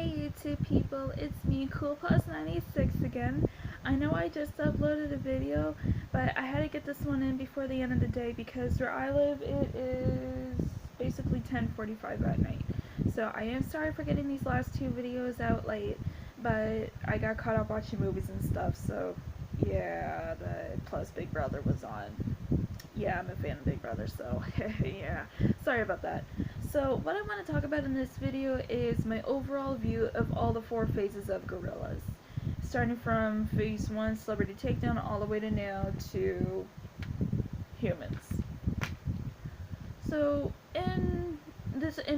Hey YouTube people, it's me, CoolPaws96 again. I know I just uploaded a video, but I had to get this one in before the end of the day because where I live it is basically 10:45 at night. So I am sorry for getting these last two videos out late, but I got caught up watching movies and stuff, so yeah, plus Big Brother was on. Yeah, I'm a fan of Big Brother, so yeah, sorry about that. So what I want to talk about in this video is my overall view of all the four phases of Gorillaz. Starting from phase 1, Celebrity Takedown, all the way to now to Humans. So, and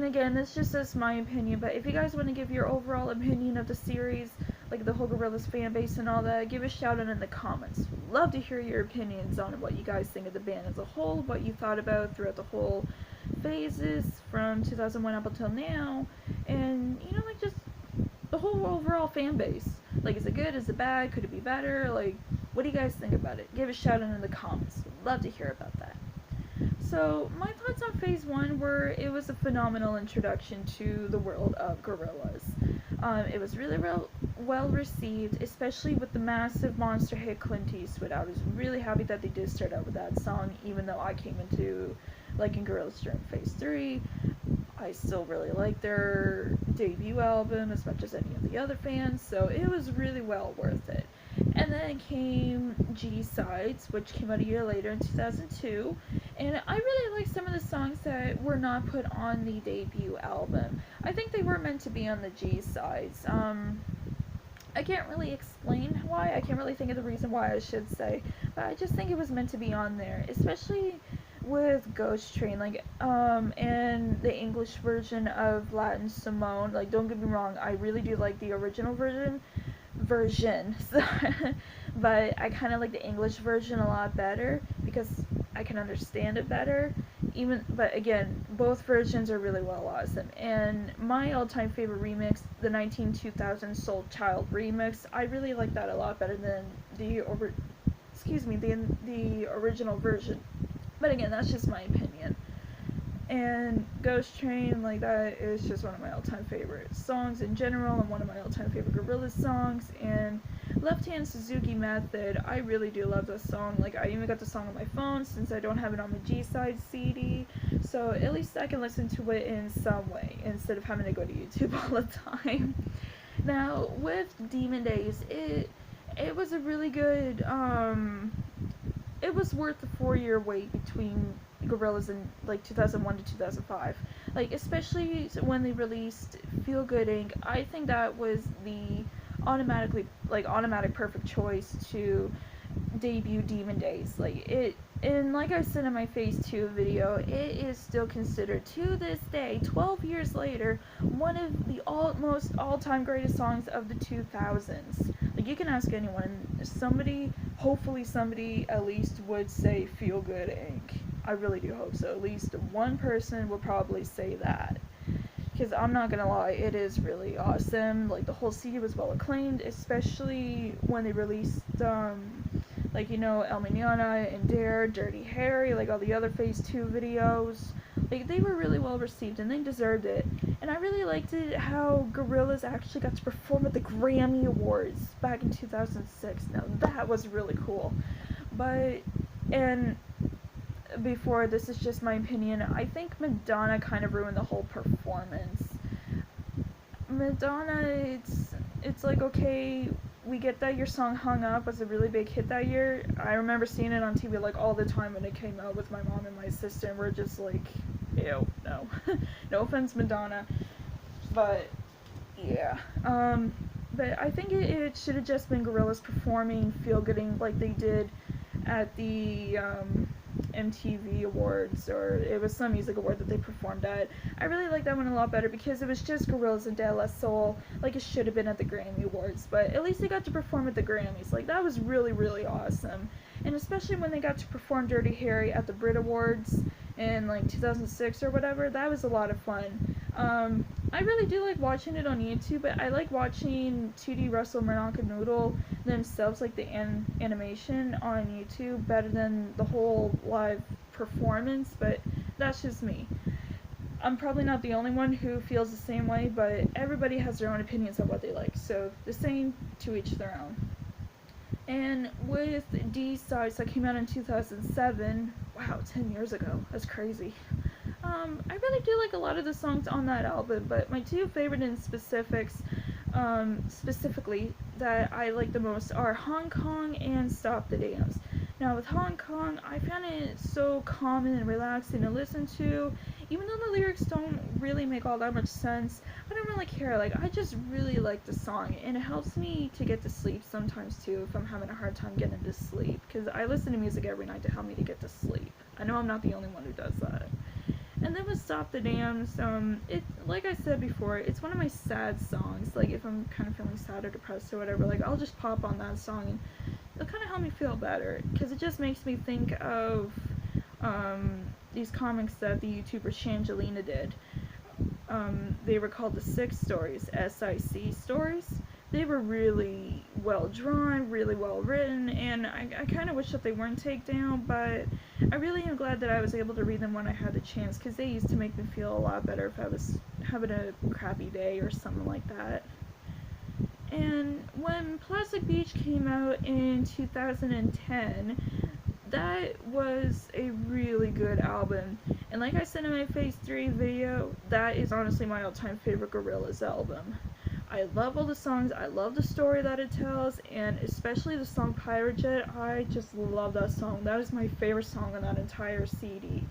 again, this just is my opinion, but if you guys want to give your overall opinion of the series, like the whole Gorillaz fan base and all that, give a shout out in the comments. Love to hear your opinions on what you guys think of the band as a whole, what you thought about throughout the whole phases from 2001 up until now, and like just the whole overall fan base. Like, is it good? Is it bad? Could it be better? Like, what do you guys think about it? Give a shout out in the comments. Love to hear about that. So, my thoughts on phase 1 were it was a phenomenal introduction to the world of Gorillaz. It was really well received, especially with the massive monster hit Clint Eastwood. I was really happy that they did start out with that song, even though I came into liking Gorillaz during phase 3. I still really like their debut album as much as any of the other fans, so it was really well worth it. And then came G-Sides, which came out a year later in 2002, and I really like some of the songs that were not put on the debut album. I think they were meant to be on the G-Sides. I can't really explain why, I can't really think of the reason why, I should say, but I just think it was meant to be on there, especially with Ghost Train, like, and the English version of Latin Simone. Like, don't get me wrong, I really do like the original version, but I kind of like the English version a lot better because I can understand it better. But again, both versions are really well awesome. And my all-time favorite remix, the 2000 Soul Child remix, I really like that a lot better than the original version. But again, that's just my opinion. And Ghost Train, like, that is just one of my all-time favorite songs in general, and one of my all-time favorite Gorillaz songs. And Left Hand Suzuki Method, I really do love this song. Like, I even got the song on my phone since I don't have it on my G-Side CD, so at least I can listen to it in some way instead of having to go to YouTube all the time. Now, with Demon Days, it was a really good, it was worth the 4-year wait between Gorillaz in like 2001 to 2005. Like, especially when they released Feel Good Inc. I think that was the automatic perfect choice to debut Demon Days. And like I said in my phase 2 video, it is still considered to this day, 12 years later, one of the all-time greatest songs of the 2000s. Like, you can ask anyone, hopefully somebody at least would say Feel Good Inc. I really do hope so. At least one person would probably say that. Because I'm not gonna lie, it is really awesome. Like, the whole CD was well acclaimed, especially when they released, El Mañana and Dare, Dirty Harry, like all the other phase 2 videos. Like, they were really well received and they deserved it. And I really liked it how Gorillaz actually got to perform at the Grammy Awards back in 2006. Now, that was really cool. And before, this is just my opinion, I think Madonna kind of ruined the whole performance. Madonna, it's like, okay, we get that your song Hung Up was a really big hit that year. I remember seeing it on TV like all the time when it came out with my mom and my sister, and we're just like, ew, no. No offense, Madonna, but yeah. But I think it should have just been Gorillaz performing Feel Gooding like they did at the MTV Awards, or it was some music award that they performed at. I really like that one a lot better because it was just Gorillaz and De La Soul, like it should have been at the Grammy Awards, but at least they got to perform at the Grammys. Like, that was really, really awesome. And especially when they got to perform Dirty Harry at the Brit Awards in like 2006 or whatever, that was a lot of fun. I really do like watching it on YouTube, but I like watching 2D Russell Noodle themselves, like the animation on YouTube, better than the whole live performance, but that's just me. I'm probably not the only one who feels the same way, but everybody has their own opinions on what they like, so the same, to each their own. And with D-Sides that came out in 2007, wow, 10 years ago, that's crazy. I really do like a lot of the songs on that album, but my two favorite in specifically that I like the most are Hong Kong and Stop the Dams. Now with Hong Kong, I found it so calm and relaxing to listen to. Even though the lyrics don't really make all that much sense, I don't really care. Like, I just really like the song, and it helps me to get to sleep sometimes too if I'm having a hard time getting to sleep, because I listen to music every night to help me to get to sleep. I know I'm not the only one who does that. And then with Stop the Dams, it, like I said before, it's one of my sad songs. Like, if I'm kind of feeling sad or depressed or whatever, like, I'll just pop on that song and it'll kind of help me feel better, because it just makes me think of these comics that the YouTuber Shangelina did. They were called the Six Stories, SIC stories. They were really well drawn, really well written, and I kind of wish that they weren't taken down, but I really am glad that I was able to read them when I had the chance, because they used to make me feel a lot better if I was having a crappy day or something like that. And when Plastic Beach came out in 2010, that was a really good album. And like I said in my Phase 3 video, that is honestly my all-time favorite Gorillaz album. I love all the songs, I love the story that it tells, and especially the song Pirate Jet. I just love that song. That is my favorite song on that entire CD.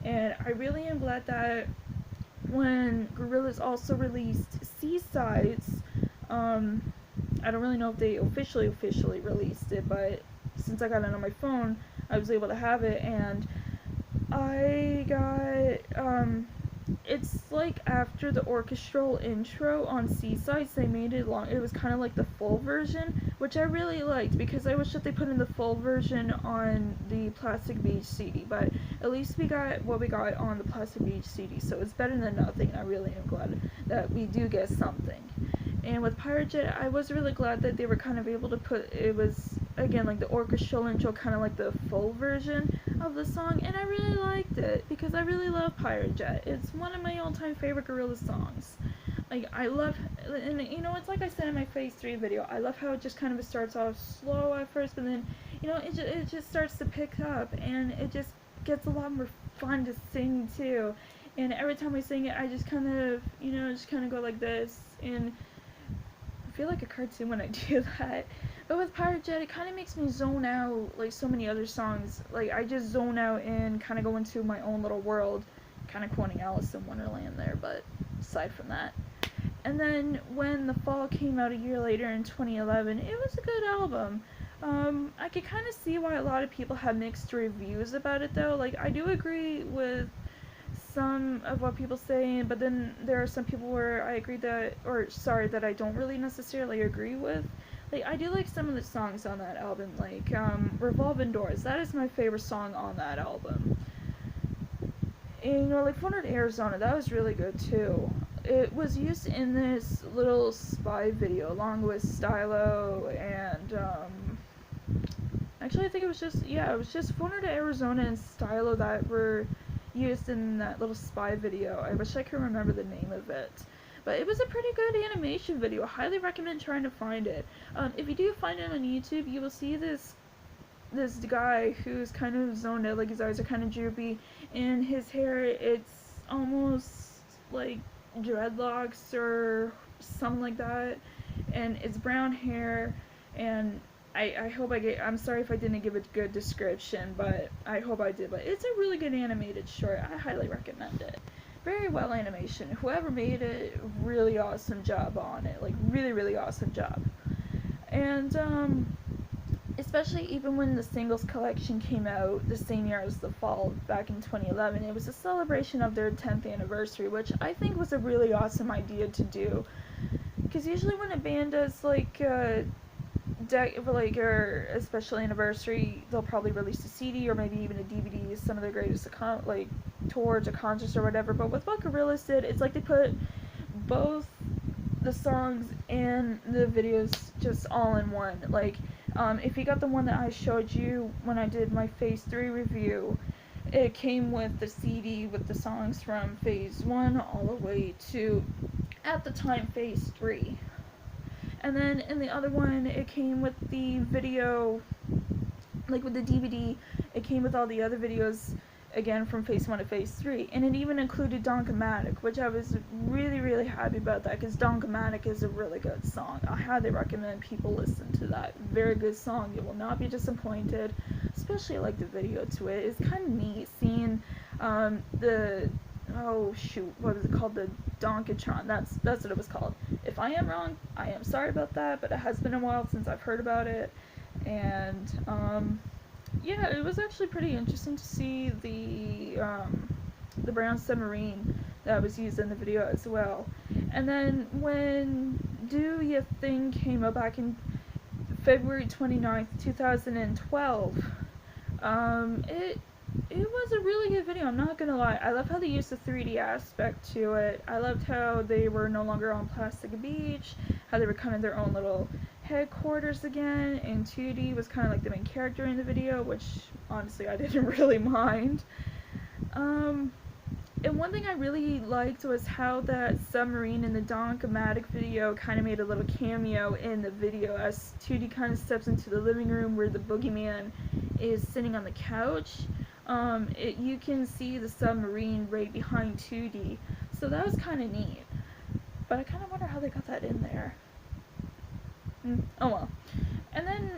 And I really am glad that when Gorillaz also released C-Sides, I don't really know if they officially released it, but since I got it on my phone, I was able to have it, and I got, it's like after the orchestral intro on C-Sides, they made it long. It was kind of like the full version, which I really liked, because I wish that they put in the full version on the Plastic Beach CD, but at least we got what we got on the Plastic Beach CD, so it's better than nothing, and I really am glad that we do get something. And with Pirate Jet, I was really glad that they were kind of able to put, it was, again, like the orchestral intro, kind of like the full version of the song, and I really liked it, because I really love Pirate Jet. It's one of my all-time favorite Gorillaz songs. Like, I love, and you know, it's like I said in my Phase 3 video, I love how it just kind of starts off slow at first, but then, you know, it just starts to pick up, and it just gets a lot more fun to sing, too. And every time I sing it, I just kind of, you know, just kind of go like this, and I feel like a cartoon when I do that. But with Pirate Jet, it kind of makes me zone out like so many other songs. Like, I just zone out and kind of go into my own little world. Kind of quoting Alice in Wonderland there, but aside from that. And then when The Fall came out a year later in 2011, it was a good album. I could kind of see why a lot of people have mixed reviews about it, though. Like, I do agree with some of what people say, but then there are some people where I agree that, or sorry, that I don't really necessarily agree with. Like, I do like some of the songs on that album, like, Revolving Doors. That is my favorite song on that album. And, you know, like, Phone to Arizona, that was really good, too. It was used in this little spy video, along with Stylo and, actually, I think it was just Phone to Arizona and Stylo that were used in that little spy video. I wish I could remember the name of it. But it was a pretty good animation video. I highly recommend trying to find it. If you do find it on YouTube, you will see this guy who's kind of zoned out, like his eyes are kind of droopy, and his hair, it's almost like dreadlocks or something like that, and it's brown hair, and I hope I'm sorry if I didn't give a good description, but I hope I did, but it's a really good animated short. I highly recommend it. Very well animation. Whoever made it, really awesome job on it. Like, really, really awesome job. And, especially even when the singles collection came out the same year as The Fall, back in 2011, it was a celebration of their 10th anniversary, which I think was a really awesome idea to do. Because usually when a band does, like, or a special anniversary, they'll probably release a CD or maybe even a DVD, some of their greatest like tours or concerts or whatever. But with what Gorillaz did, it's like they put both the songs and the videos just all in one. Like, if you got the one that I showed you when I did my Phase 3 review, it came with the CD with the songs from Phase 1 all the way to, at the time, Phase 3. And then in the other one, it came with the video, like with the DVD, it came with all the other videos, again, from Phase 1 to Phase 3. And it even included Donkomatic, which I was really, really happy about that, because Donkomatic is a really good song. I highly recommend people listen to that. Very good song. You will not be disappointed. Especially, I like the video to it. It's kind of neat seeing what was it called? The Donkatron. That's what it was called. If I am wrong, I am sorry about that, but it has been a while since I've heard about it. And yeah, it was actually pretty interesting to see the brown submarine that was used in the video as well. And then when Do Ya Thing came out back in February 29th, 2012, it was a really good video, I'm not gonna lie. I love how they used the 3D aspect to it. I loved how they were no longer on Plastic Beach, how they were kind of their own little headquarters again, and 2D was kind of like the main character in the video, which honestly I didn't really mind. And one thing I really liked was how that submarine in the Donkomatic video kind of made a little cameo in the video as 2D kind of steps into the living room where the boogeyman is sitting on the couch. You can see the submarine right behind 2D, so that was kind of neat. But I kind of wonder how they got that in there. Oh well. And then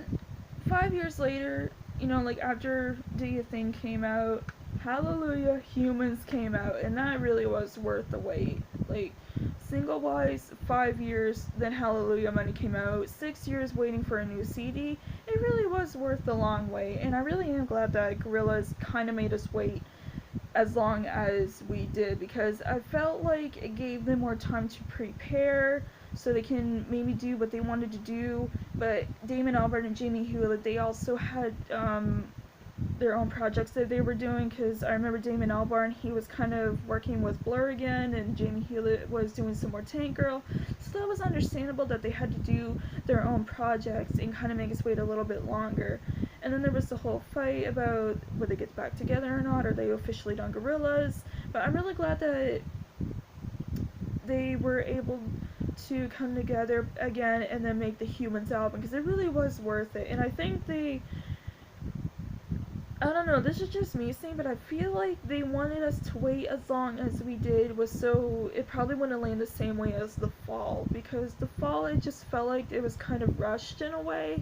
5 years later, you know, like after Do Ya Thing came out, Hallelujah Humans came out, and that really was worth the wait. Like, single wise, 5 years, then Hallelujah Money came out, 6 years waiting for a new CD. It really was worth the long wait, and I really am glad that Gorillaz kind of made us wait as long as we did, because I felt like it gave them more time to prepare so they can maybe do what they wanted to do. But Damon, Albarn, and Jamie Hewlett, they also had their own projects that they were doing, because I remember Damon Albarn, he was kind of working with Blur again, and Jamie Hewlett was doing some more Tank Girl, so that was understandable that they had to do their own projects and kind of make us wait a little bit longer. And then there was the whole fight about whether they get back together or not, or they officially done Gorillaz, but I'm really glad that they were able to come together again and then make the Humans album, because it really was worth it. And I think I don't know, this is just me saying, but I feel like they wanted us to wait as long as we did, was so it probably wouldn't land the same way as the fall, because the fall, it just felt like it was kind of rushed in a way.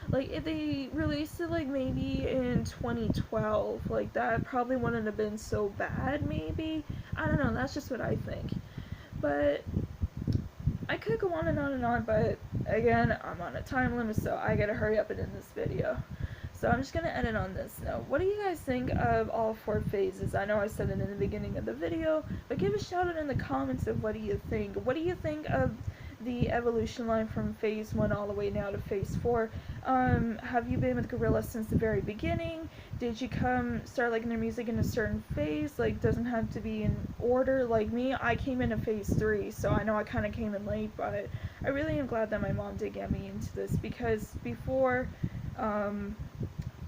Like, if they released it, like, maybe in 2012, like, that probably wouldn't have been so bad, maybe. I don't know, that's just what I think. But I could go on and on, but again, I'm on a time limit, so I gotta hurry up and end this video. So I'm just going to end it on this note. What do you guys think of all 4 phases? I know I said it in the beginning of the video, but give a shout out in the comments of what do you think. What do you think of the evolution line from Phase 1 all the way now to Phase 4? Have you been with Gorillaz since the very beginning? Did you start liking their music in a certain phase? Like, doesn't have to be in order. Like me, I came into Phase 3, so I know I kind of came in late, but I really am glad that my mom did get me into this, because before,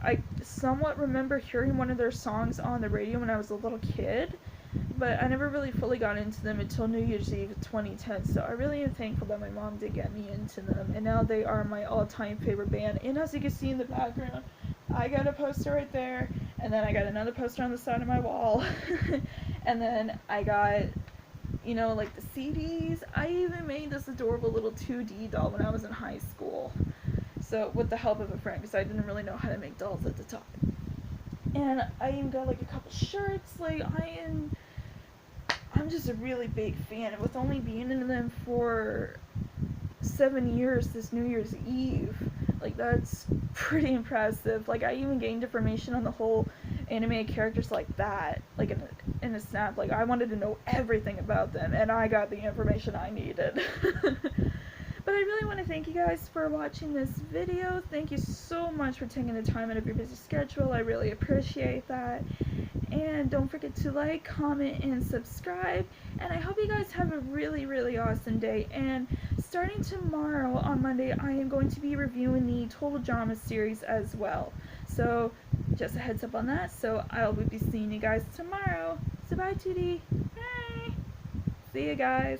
I somewhat remember hearing one of their songs on the radio when I was a little kid, but I never really fully got into them until New Year's Eve of 2010, so I really am thankful that my mom did get me into them, and now they are my all-time favorite band. And as you can see in the background, I got a poster right there, and then I got another poster on the side of my wall, and then I got, you know, like the CDs. I even made this adorable little 2D doll when I was in high school. So, with the help of a friend, because I didn't really know how to make dolls at the time. And I even got like a couple shirts. Like, I'm just a really big fan. And with only being in them for 7 years this New Year's Eve, like, that's pretty impressive. Like, I even gained information on the whole anime characters like that, like in a snap. Like, I wanted to know everything about them, and I got the information I needed. But I really want to thank you guys for watching this video. Thank you so much for taking the time out of your busy schedule. I really appreciate that. And don't forget to like, comment, and subscribe. And I hope you guys have a really, really awesome day. And starting tomorrow on Monday, I am going to be reviewing the Total Drama series as well. So just a heads up on that. So I will be seeing you guys tomorrow. So bye, Tootie. Bye. See you guys.